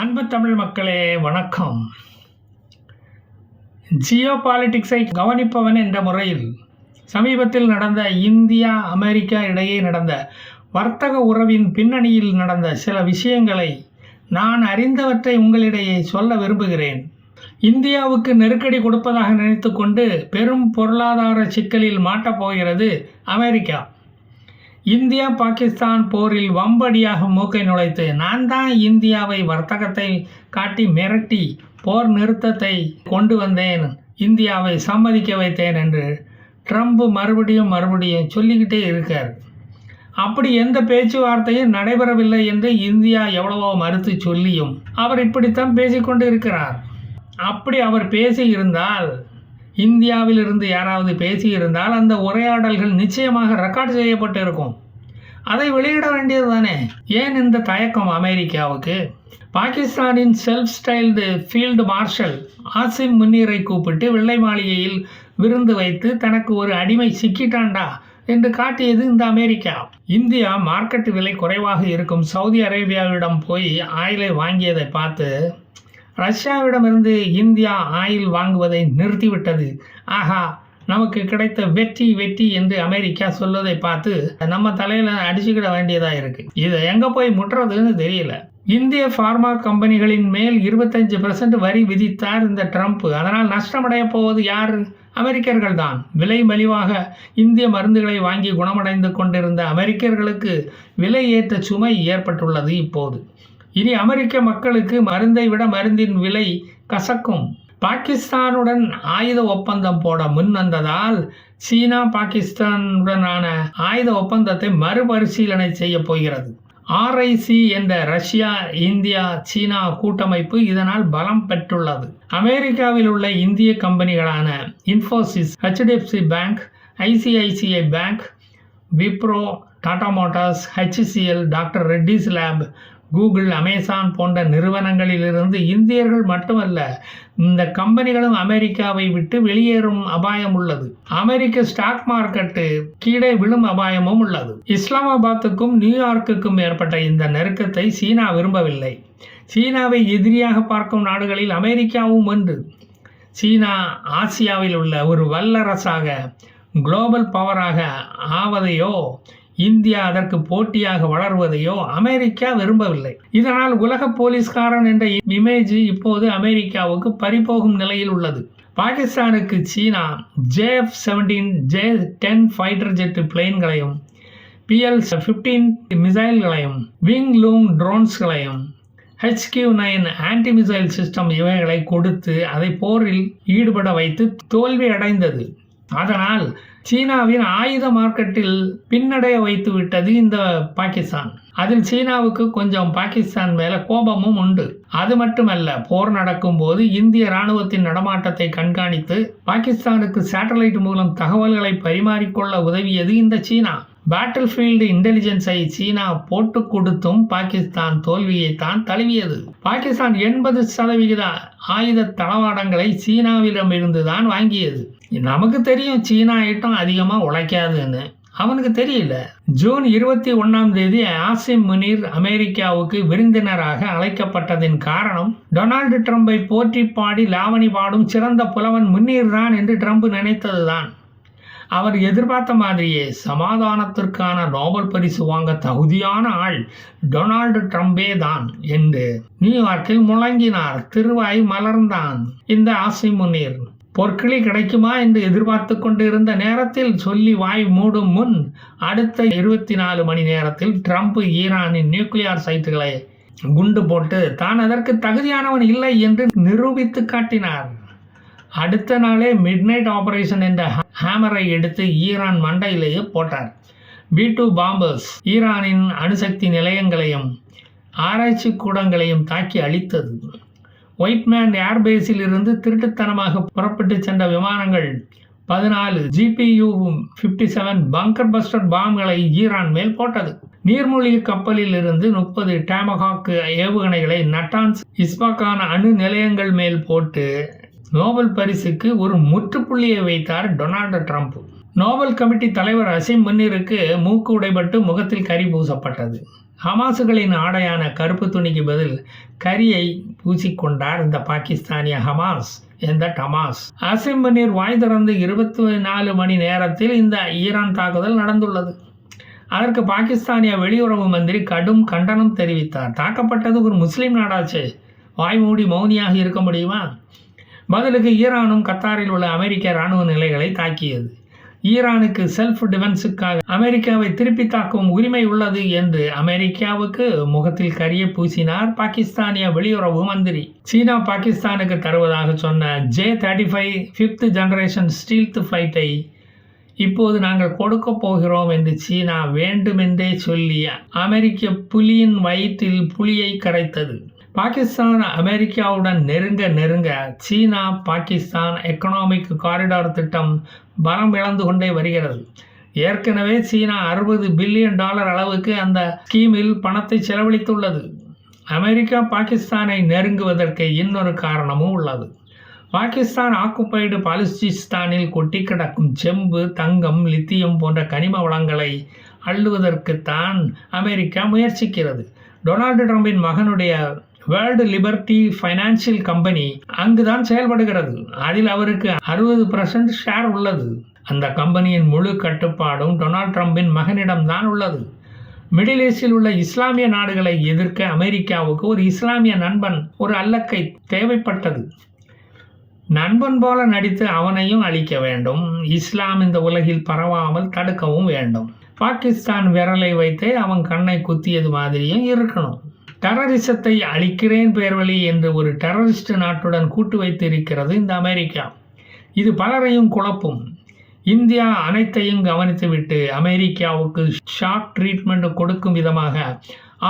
அன்பு தமிழ் மக்களே வணக்கம். ஜியோ பாலிட்டிக்ஸை கவனிப்பவன் என்ற முறையில் சமீபத்தில் நடந்த இந்தியா அமெரிக்கா இடையே நடந்த வர்த்தக உறவின் பின்னணியில் நடந்த சில விஷயங்களை நான் அறிந்தவற்றை உங்களிடையே சொல்ல விரும்புகிறேன். இந்தியாவுக்கு நெருக்கடி கொடுப்பதாக நினைத்து கொண்டு பெரும் பொருளாதார சிக்கலில் மாட்டப் போகிறது அமெரிக்கா. இந்தியா பாகிஸ்தான் போரில் வம்படியாக மூக்கை நுழைத்து நான் தான் இந்தியாவை வர்த்தகத்தை காட்டி மிரட்டி போர் நிறுத்தத்தை கொண்டு வந்தேன், இந்தியாவை சம்மதிக்க வைத்தேன் என்று ட்ரம்ப் மறுபடியும் சொல்லிக்கிட்டே இருக்கார். அப்படி எந்த பேச்சுவார்த்தையும் நடைபெறவில்லை என்று இந்தியா எவ்வளவோ மறுத்து சொல்லியும் அவர் இப்படித்தான் பேசிக்கொண்டு இருக்கிறார். அப்படி அவர் பேசியிருந்தால், இந்தியாவிலிருந்து யாராவது பேசியிருந்தால் அந்த உரையாடல்கள் நிச்சயமாக ரெக்கார்ட் செய்யப்பட்டு இருக்கும். அதை வெளியிட வேண்டியது தானே. ஏன் இந்த தயக்கம் அமெரிக்காவுக்கு? பாகிஸ்தானின் self styled field marshal Asim முனீரை கூப்பிட்டு வெள்ளை மாளிகையில் விருந்து வைத்து தனக்கு ஒரு அடிமை சிக்கிட்டாண்டா என்று காட்டியது இந்த அமெரிக்கா. இந்தியா மார்க்கெட் விலை குறைவாக இருக்கும் சவுதி அரேபியாவிடம் போய் ஆயிலை வாங்கியதை பார்த்து ரஷ்யாவிடமிருந்து இந்தியா ஆயில் வாங்குவதை நிறுத்திவிட்டது. ஆஹா, நமக்கு கிடைத்த வெற்றி என்று அமெரிக்கா சொல்வதை பார்த்து நம்ம தலையில் அடிச்சுக்கிட வேண்டியதாக இருக்குது. இதை எங்கே போய் முட்டுறதுன்னு தெரியல. இந்திய ஃபார்மா கம்பெனிகளின் மேல் 25% வரி விதித்தார் இந்த ட்ரம்ப். அதனால் நஷ்டமடைய போவது யார்? அமெரிக்கர்கள் தான். விலை மலிவாக இந்திய மருந்துகளை வாங்கி குணமடைந்து கொண்டிருந்த அமெரிக்கர்களுக்கு விலை ஏற்ற சுமை ஏற்பட்டுள்ளது இப்போது. இனி அமெரிக்க மக்களுக்கு மருந்தை விட மருந்தின் விலை கசக்கும். பாகிஸ்தானுடன் ஆயுத ஒப்பந்தம் போட முன் வந்ததால் சீனா பாகிஸ்தானுடனான ஆயுத ஒப்பந்தத்தை மறுபரிசீலனை செய்ய போகிறது. RIC என்ற ரஷ்யா இந்தியா சீனா கூட்டமைப்பு இதனால் பலம் பெற்றுள்ளது. அமெரிக்காவில் உள்ள இந்திய கம்பெனிகளான Infosys, HDFC bank, ICICI bank, Wipro, Tata Motors, HCL, doctor Reddy's lab, Google, Amazon போன்ற நிறுவனங்களிலிருந்து இந்தியர்கள் மட்டுமல்ல, இந்த கம்பெனிகளும் அமெரிக்காவை விட்டு வெளியேறும் அபாயம் உள்ளது. அமெரிக்க ஸ்டாக் மார்க்கெட்டு கீழே விழும் அபாயமும் உள்ளது. இஸ்லாமாபாத்துக்கும் நியூயார்க்குக்கும் ஏற்பட்ட இந்த நெருக்கத்தை சீனா விரும்பவில்லை. சீனாவை எதிரியாக பார்க்கும் நாடுகளில் அமெரிக்காவும் ஒன்று. சீனா ஆசியாவில் உள்ள ஒரு வல்லரசாக, குளோபல் பவராக ஆவதையோ, இந்தியா அதற்கு போட்டியாக வளர்வதையோ அமெரிக்கா விரும்பவில்லை. இதனால் உலக போலீஸ்காரன் என்ற இமேஜ் இப்போது அமெரிக்காவுக்கு பறிபோகும் நிலையில் உள்ளது. பாகிஸ்தானுக்கு China JF-17, J-10 fighter jet பிளேன்களையும், PL-15 மிசைல்களையும், விங் லூங் ட்ரோன்ஸ்களையும், HQ-9 ஆன்டி மிசைல் சிஸ்டம் இவைகளை கொடுத்து அதை போரில் ஈடுபட வைத்து தோல்வி அடைந்தது. அதனால் சீனாவின் ஆயுத மார்க்கெட்டில் பின்னடைய வைத்து விட்டது இந்த பாகிஸ்தான். அதில் சீனாவுக்கு கொஞ்சம் பாகிஸ்தான் மேல கோபமும் உண்டு. அது மட்டுமல்ல, போர் நடக்கும் போது இந்திய ராணுவத்தின் நடமாட்டத்தை கண்காணித்து பாகிஸ்தானுக்கு சேட்டலைட் மூலம் தகவல்களை பரிமாறிக்கொள்ள உதவியது இந்த சீனா. பேட்டில் ஃபீல்டு இன்டெலிஜென்ஸை சீனா போட்டு கொடுத்தும் பாகிஸ்தான் தோல்வியை தான் தழுவியது. பாகிஸ்தான் 80% ஆயுத தளவாடங்களை சீனாவிடமிருந்து தான் வாங்கியது. நமக்கு தெரியும் சீனா ஐட்டம் அதிகமாக உழைக்காதுன்னு, அவனுக்கு தெரியல. ஜூன் 21 ஆசிம் முனீர் அமெரிக்காவுக்கு விருந்தினராக அழைக்கப்பட்டதின் காரணம் டொனால்டு ட்ரம்பை போற்றி பாடி லாவணி பாடும் சிறந்த புலவன் முனீர் தான் என்று ட்ரம்ப் நினைத்ததுதான். அவர் எதிர்பார்த்த மாதிரியே சமாதானத்திற்கான நோபல் பரிசு வாங்க தகுதியான ஆள் டொனால்டு ட்ரம்பே தான் என்று நியூயார்க்கில் முழங்கினார். திருவாய் மலர்ந்தான் இந்த ஆசிம் முனீர். பொற்கிளி கிடைக்குமா என்று எதிர்பார்த்து கொண்டிருந்த நேரத்தில் சொல்லி வாய் மூடும் முன் அடுத்த 24 மணி நேரத்தில் ட்ரம்ப் ஈரானின் நியூக்ளியர் சைட்டுகளை குண்டு போட்டு தான் அதற்கு தகுதியானவன் இல்லை என்று நிரூபித்து காட்டினார். அடுத்த நாளே மிட்நைட் ஆபரேஷன் என்ற ஹேமரை எடுத்து ஈரான் மண்டையிலேயே போட்டார். B-2 பாம்பர்ஸ் ஈரானின் அணுசக்தி நிலையங்களையும் ஆராய்ச்சி கூடங்களையும் தாக்கி அழித்தது. ஒயிட்மேன் ஏர்பேஸில் இருந்து திருட்டுத்தனமாக புறப்பட்டு சென்ற விமானங்கள் 14 GPU-57 பங்கர் பஸ்டர் பாம்களை ஈரான் மேல் போட்டது. நீர்மூழ்கி கப்பலில் இருந்து 30 டேமஹாக் ஏவுகணைகளை நட்டான்ஸ், இஸ்பாகான் அணு நிலையங்கள் மேல் போட்டு நோபல் பரிசுக்கு ஒரு முற்றுப்புள்ளியை வைத்தார் டொனால்டு ட்ரம்ப். நோபல் கமிட்டி தலைவர் அசீம் முன்னீருக்கு மூக்கு உடைபட்டு முகத்தில் கரி பூசப்பட்டது. ஹமாஸுகளின் ஆடையான கருப்பு துணிக்கு பதில் கரியை பூசிக்கொண்டார் இந்த பாகிஸ்தானிய ஹமாஸ். அசீம் முன்னீர் வாய் திறந்து 24 மணி நேரத்தில் இந்த ஈரான் தாக்குதல் நடந்துள்ளது. அதற்கு பாகிஸ்தானிய வெளியுறவு மந்திரி கடும் கண்டனம் தெரிவித்தார். தாக்கப்பட்டது ஒரு முஸ்லீம் நாடாச்சே, வாய் மூடி மௌனியாக இருக்க முடியுமா? பதிலுக்கு ஈரானும் கத்தாரில் உள்ள அமெரிக்க இராணுவ நிலைகளை தாக்கியது. ஈரானுக்கு செல்ஃப் டிஃபென்ஸுக்காக அமெரிக்காவை திருப்பி தாக்கும் உரிமை உள்ளது என்று அமெரிக்காவுக்கு முகத்தில் கரியை பூசினார் பாகிஸ்தானிய வெளியுறவு மந்திரி. சீனா பாகிஸ்தானுக்கு தருவதாக சொன்ன J-35 5th ஜெனரேஷன் ஸ்டீல்த் ஃபைட்டை இப்போது நாங்கள் கொடுக்க போகிறோம் என்று சீனா வேண்டுமென்றே சொல்லி அமெரிக்க புலியின் வயிற்றில் புலியை கரைத்தது. பாகிஸ்தான் அமெரிக்காவுடன் நெருங்க சீனா பாகிஸ்தான் எக்கனாமிக் காரிடார் திட்டம் பலம் இழந்து கொண்டே வருகிறது. ஏற்கனவே சீனா $60 பில்லியன் அளவுக்கு அந்த ஸ்கீமில் பணத்தை செலவழித்துள்ளது. அமெரிக்கா பாகிஸ்தானை நெருங்குவதற்கு இன்னொரு காரணமும் உள்ளது. பாகிஸ்தான் ஆக்குபைடு பாலஸ்தீனில் கொட்டி கிடக்கும் செம்பு, தங்கம், லித்தியம் போன்ற கனிம வளங்களை அள்ளுவதற்குத்தான் அமெரிக்கா முயற்சிக்கிறது. டொனால்டு ட்ரம்பின் மகனுடைய வேர்ல்டு லிபர்ட்டி ஃபைனான்சியல் கம்பெனி அங்குதான் செயல்படுகிறது. அதில் அவருக்கு 60% ஷேர் உள்ளது. அந்த கம்பெனியின் முழு கட்டுப்பாடும் டொனால்டு ட்ரம்பின் மகனிடம்தான் உள்ளது. மிடில் ஈஸ்டில் உள்ள இஸ்லாமிய நாடுகளை எதிர்க்க அமெரிக்காவுக்கு ஒரு இஸ்லாமிய நண்பன், ஒரு அல்லக்கை தேவைப்பட்டது. நண்பன் போல நடித்து அவனையும் அழிக்க வேண்டும். இஸ்லாம் இந்த உலகில் பரவாமல் தடுக்கவும் வேண்டும். பாகிஸ்தான் விரலை வைத்தே அவன் கண்ணை குத்தியது மாதிரியும் இருக்கணும். டெரரிசத்தை அழிக்கிறேன் பேர்வழி என்று ஒரு டெரரிஸ்ட் நாட்டுடன் கூட்டு வைத்திருக்கிறது இந்த அமெரிக்கா. இது பலரையும் குழப்பும். இந்தியா அனைத்தையும் கவனித்துவிட்டு அமெரிக்காவுக்கு ஷாக் ட்ரீட்மெண்ட் கொடுக்கும் விதமாக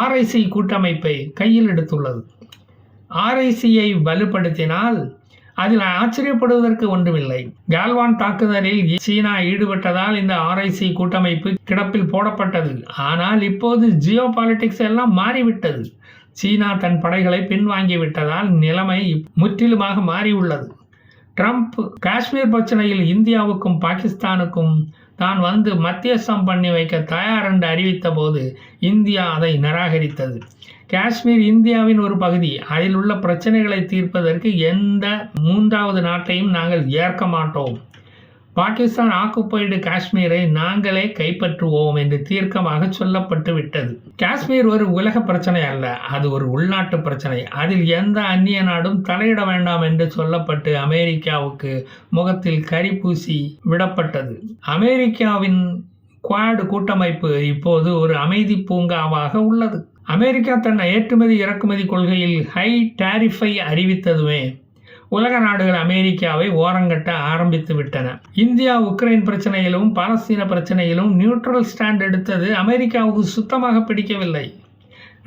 RIC கூட்டமைப்பை கையில் எடுத்துள்ளது. RICயை வலுப்படுத்தினால் அதில் ஆச்சரியப்படுவதற்கு ஒன்றுமில்லை. கால்வான் தாக்குதலில் சீனா ஈடுபட்டதால் இந்த RIC கூட்டமைப்பு கிடப்பில் போடப்பட்டது. ஆனால் இப்போது ஜியோ பாலிட்டிக்ஸ் எல்லாம் மாறிவிட்டது. சீனா தன் படைகளை பின்வாங்கிவிட்டதால் நிலைமை முற்றிலுமாக மாறியுள்ளது. ட்ரம்ப் காஷ்மீர் பிரச்சனையில் இந்தியாவுக்கும் பாகிஸ்தானுக்கும் தான் வந்து மத்தியஸ்தம் பண்ணி வைக்க தயார் என்று அறிவித்த போது இந்தியா அதை நிராகரித்தது. காஷ்மீர் இந்தியாவின் ஒரு பகுதி. அதில் உள்ள பிரச்சனைகளை தீர்ப்பதற்கு எந்த மூன்றாவது நாட்டையும் நாங்கள் ஏற்க மாட்டோம். பாகிஸ்தான் ஆக்குபைடு காஷ்மீரை நாங்களே கைப்பற்றுவோம் என்று தீர்க்கமாக சொல்லப்பட்டு விட்டது. காஷ்மீர் ஒரு உலக பிரச்சனை அல்ல, அது ஒரு உள்நாட்டு பிரச்சனை. அதில் எந்த அந்நிய நாடும் தலையிட வேண்டாம் என்று சொல்லப்பட்டு அமெரிக்காவுக்கு முகத்தில் கரி பூசி விடப்பட்டது. அமெரிக்காவின் குவாட் கூட்டமைப்பு இப்போது ஒரு அமைதி பூங்காவாக உள்ளது. அமெரிக்கா தன் ஏற்றுமதி இறக்குமதி கொள்கையில் ஹை டாரிஃபை அறிவித்ததுமே உலக நாடுகள் அமெரிக்காவை ஓரங்கட்ட ஆரம்பித்து விட்டன. இந்தியா உக்ரைன் பிரச்சனையிலும் பாலஸ்தீன பிரச்சனையிலும் நியூட்ரல் ஸ்டாண்ட் எடுத்தது அமெரிக்காவுக்கு சுத்தமாக பிடிக்கவில்லை.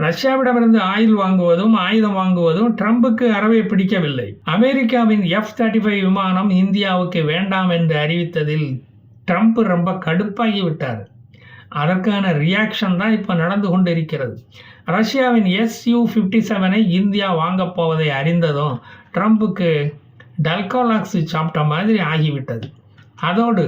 ரஷ்யாவிடமிருந்து ஆயில் வாங்குவதும் ஆயுதம் வாங்குவதும் ட்ரம்புக்கு அறவே பிடிக்கவில்லை. அமெரிக்காவின் F-35 விமானம் இந்தியாவுக்கு வேண்டாம் என்று அறிவித்ததில் ட்ரம்ப் ரொம்ப கடுப்பாகி விட்டார். அதற்கான ரியாக்ஷன் தான் இப்போ நடந்து கொண்டிருக்கிறது. ரஷ்யாவின் Su-57ஐ இந்தியா வாங்கப் போவதை அறிந்ததும் ட்ரம்புக்கு டல்கோலாக்ஸ் சாப்பிட்ட மாதிரி ஆகிவிட்டது. அதோடு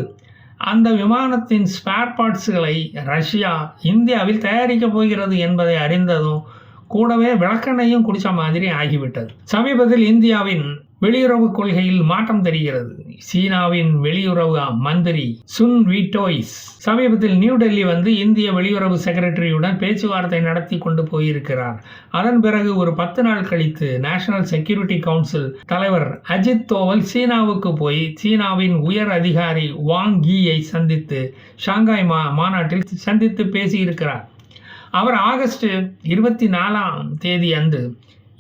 அந்த விமானத்தின் ஸ்பேர் பார்ட்ஸுகளை ரஷ்யா இந்தியாவில் தயாரிக்கப் போகிறது என்பதை அறிந்ததும் கூடவே விளக்கெண்ணையும் குடித்த மாதிரி ஆகிவிட்டது. சமீபத்தில் இந்தியாவின் வெளியுறவு கொள்கையில் மாற்றம் தெரிகிறது. சீனாவின் வெளியுறவு மந்திரி சுன் வீட்டோய்ஸ் சமீபத்தில் நியூ டெல்லி வந்து இந்திய வெளியுறவு செக்ரட்டரியுடன் பேச்சுவார்த்தை நடத்தி கொண்டு போயிருக்கிறார். அதன் பிறகு ஒரு 10 நாள் கழித்து நேஷனல் செக்யூரிட்டி கவுன்சில் தலைவர் அஜித் தோவல் சீனாவுக்கு போய் சீனாவின் உயர் அதிகாரி வாங் யீயை சந்தித்து ஷாங்காய் மாநாட்டில் சந்தித்து பேசியிருக்கிறார். அவர் ஆகஸ்ட் 24 அன்று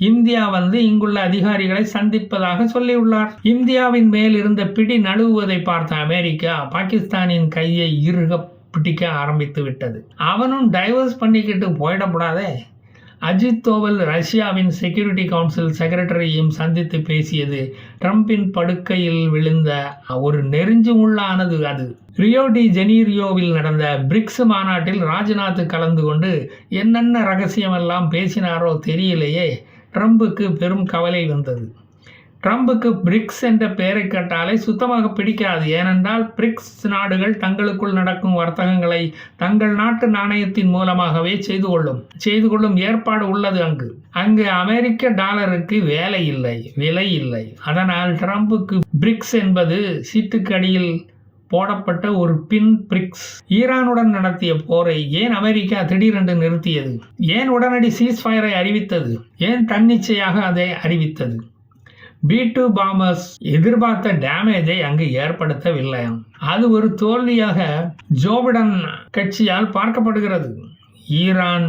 இந்தியா வந்து இங்குள்ள அதிகாரிகளை சந்திப்பதாக சொல்லியுள்ளார். இந்தியாவின் மேல் இருந்த பிடி நழுவுவதை பார்த்த அமெரிக்கா பாகிஸ்தானின் கையை இறுக பிடிக்க ஆரம்பித்து விட்டது. அவனும் டைவர்ஸ் பண்ணிக்கிட்டு போயிடக்கூடாதே. அஜித் தோவல் ரஷ்யாவின் செக்யூரிட்டி கவுன்சில் செக்ரட்டரியையும் சந்தித்து பேசியது ட்ரம்பின் படுக்கையில் விழுந்த ஒரு நெருஞ்சு முள்ளானது. அது ரியோ டி ஜெனீரியோவில் நடந்த பிரிக்ஸ் மாநாட்டில் ராஜ்நாத் கலந்து கொண்டு என்னென்ன ரகசியமெல்லாம் பேசினாரோ தெரியலையே. ட்ரம்புக்கு பெரும் கவலை வந்தது. ட்ரம்புக்கு பிரிக்ஸ் என்ற பெயரை கேட்டாலே சுத்தமாக பிடிக்காது. ஏனென்றால் பிரிக்ஸ் நாடுகள் தங்களுக்குள் நடக்கும் வர்த்தகங்களை தங்கள் நாட்டு நாணயத்தின் மூலமாகவே செய்து கொள்ளும் ஏற்பாடு உள்ளது. அங்கு அமெரிக்க டாலருக்கு விலை இல்லை. அதனால் ட்ரம்புக்கு பிரிக்ஸ் என்பது சீட்டுக்கடியில் போடப்பட்ட ஒரு பின். பிரிக்ஸ் ஈரானுடன் நடத்திய போரை ஏன் அமெரிக்கா திடீரென்று நிறுத்தியது? ஏன் உடனடி சீஸ்ஃபயரை அறிவித்தது? ஏன் தன்னிச்சையாக அதை அறிவித்தது? B-2 பாம்பர்ஸ் எதிர்பார்த்த டேமேஜை அங்கு ஏற்படுத்தவில்லையாம். அது ஒரு தோல்வியாக ஜோ பிடன் கட்சியால் பார்க்கப்படுகிறது. ஈரான்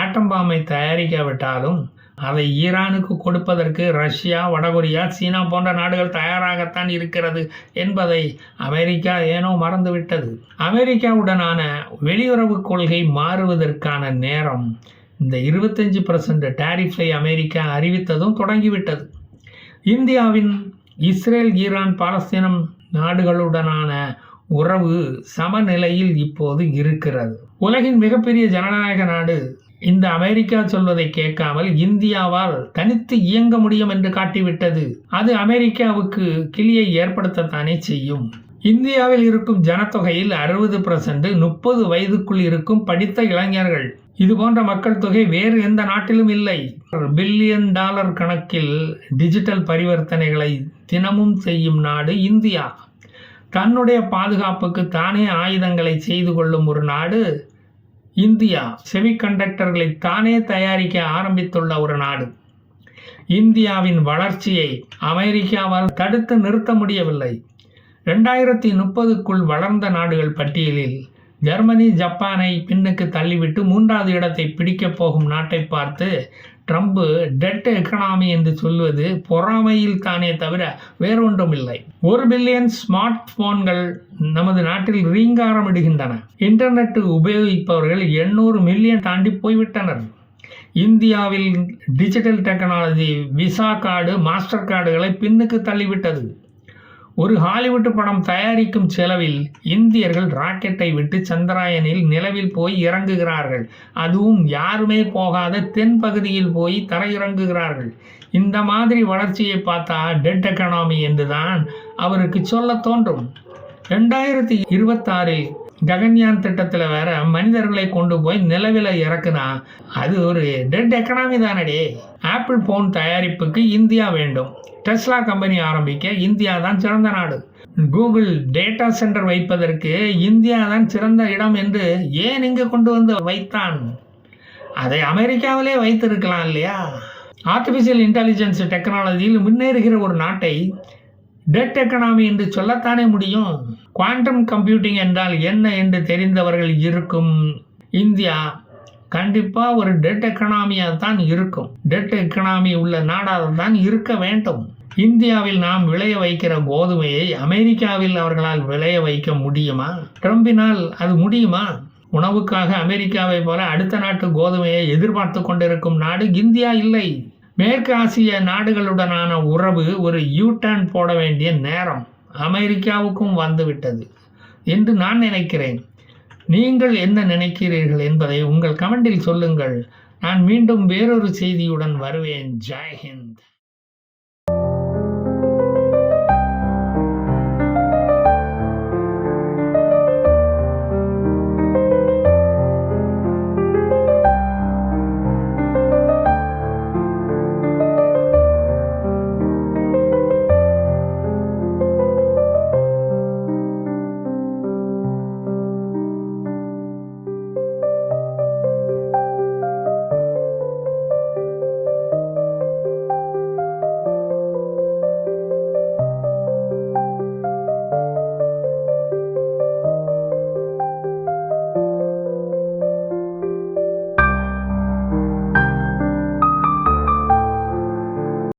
ஆட்டம் பாம்பை தயாரிக்காவிட்டாலும் அதை ஈரானுக்கு கொடுப்பதற்கு ரஷ்யா, வடகொரியா, சீனா போன்ற நாடுகள் தயாராகத்தான் இருக்கிறது என்பதை அமெரிக்கா ஏனோ மறந்துவிட்டது. அமெரிக்காவுடனான வெளியுறவு கொள்கை மாறுவதற்கான நேரம் இந்த 25% டாரிஃபை அமெரிக்கா அறிவித்ததும் தொடங்கிவிட்டது. இந்தியாவின் இஸ்ரேல், ஈரான், பாலஸ்தீனம் நாடுகளுடனான உறவு சமநிலையில் இப்போது இருக்கிறது. உலகின் மிகப்பெரிய ஜனநாயக நாடு இந்த அமெரிக்கா சொல்வதை கேட்காமல் இந்தியாவால் தனித்து இயங்க முடியும் என்று காட்டிவிட்டது. அது அமெரிக்காவுக்கு கிளியை ஏற்படுத்தத்தானே செய்யும். இந்தியாவில் இருக்கும் ஜனத்தொகையில் 60% 30 வயதுக்குள் இருக்கும் படித்த இளைஞர்கள். இது போன்ற மக்கள் தொகை வேறு எந்த நாட்டிலும் இல்லை. $1 பில்லியன் கணக்கில் டிஜிட்டல் பரிவர்த்தனைகளை தினமும் செய்யும் நாடு இந்தியா. தன்னுடைய பாதுகாப்புக்கு தானே ஆயுதங்களை செய்து கொள்ளும் ஒரு நாடு இந்தியா. செமிகண்டக்டர்களை தானே தயாரிக்க ஆரம்பித்துள்ள ஒரு நாடு. இந்தியாவின் வளர்ச்சியை அமெரிக்காவால் தடுத்து நிறுத்த முடியவில்லை. 2030க்குள் வளர்ந்த நாடுகள் பட்டியலில் ஜெர்மனி, ஜப்பானை பின்னுக்கு தள்ளிவிட்டு 3வது இடத்தை பிடிக்கப் போகும் நாட்டை பார்த்து ட்ரம்ப் டெட் எக்கனாமி என்று சொல்வது பொறாமையில் தானே தவிர வேறொன்றும் இல்லை. 1 பில்லியன் ஸ்மார்ட் போன்கள் நமது நாட்டில் ரீங்காரமிடுகின்றன. இன்டர்நெட் உபயோகிப்பவர்கள் 800 மில்லியன் தாண்டி போய்விட்டனர். இந்தியாவில் digital technology Visa card, Master கார்டுகளை பின்னுக்கு தள்ளிவிட்டது. ஒரு ஹாலிவுட் படம் தயாரிக்கும் செலவில் இந்தியர்கள் ராக்கெட்டை விட்டு சந்திராயனில், நிலவில் போய் இறங்குகிறார்கள். அதுவும் யாருமே போகாத தென் பகுதியில் போய் தரையிறங்குகிறார்கள். இந்த மாதிரி வளர்ச்சியை பார்த்தா டெட் எக்கனாமி என்றுதான் அவருக்கு சொல்ல தோன்றும். 2026 ககன்யான் திட்டத்தில் வேற மனிதர்களை கொண்டு போய் நிலவில் இறக்குனா அது ஒரு டெட் எக்கனாமி தானடே. ஆப்பிள் போன் தயாரிப்புக்கு இந்தியா வேண்டும். டெஸ்லா கம்பெனி ஆரம்பிக்க இந்தியா தான் சிறந்த நாடு. கூகுள் டேட்டா சென்டர் வைப்பதற்கு இந்தியா தான் சிறந்த இடம் என்று ஏன் இங்கு கொண்டு வந்து வைத்தான்? அதை அமெரிக்காவிலே வைத்திருக்கலாம் இல்லையா? ஆர்டிஃபிஷியல் இன்டெலிஜென்ஸ் டெக்னாலஜியில் முன்னேறுகிற ஒரு நாட்டை டெட் எக்கனாமி என்று சொல்லத்தானே முடியும். குவாண்டம் கம்ப்யூட்டிங் என்றால் என்ன என்று தெரிந்தவர்கள் இருக்கும் இந்தியா கண்டிப்பாக ஒரு டெட் எக்கனாமியாக தான் இருக்கும். டெட் எக்கனாமி உள்ள நாடாக தான் இருக்க வேண்டும். இந்தியாவில் நாம் விளைய வைக்கிற கோதுமையை அமெரிக்காவில் அவர்களால் விளைய வைக்க முடியுமா? ட்ரம்பினால் அது முடியுமா? உணவுக்காக அமெரிக்காவை போல அடுத்த நாட்டு கோதுமையை எதிர்பார்த்து கொண்டிருக்கும் நாடு இந்தியா இல்லை. மேற்கு ஆசிய நாடுகளுடனான உறவு ஒரு யூ-டர்ன் போட வேண்டிய நேரம் அமெரிக்காவுக்கும் வந்துவிட்டது என்று நான் நினைக்கிறேன். நீங்கள் என்ன நினைக்கிறீர்கள் என்பதை உங்கள் கமெண்டில் சொல்லுங்கள். நான் மீண்டும் வேறொரு செய்தியுடன் வருவேன். ஜெய் ஹிந்த்.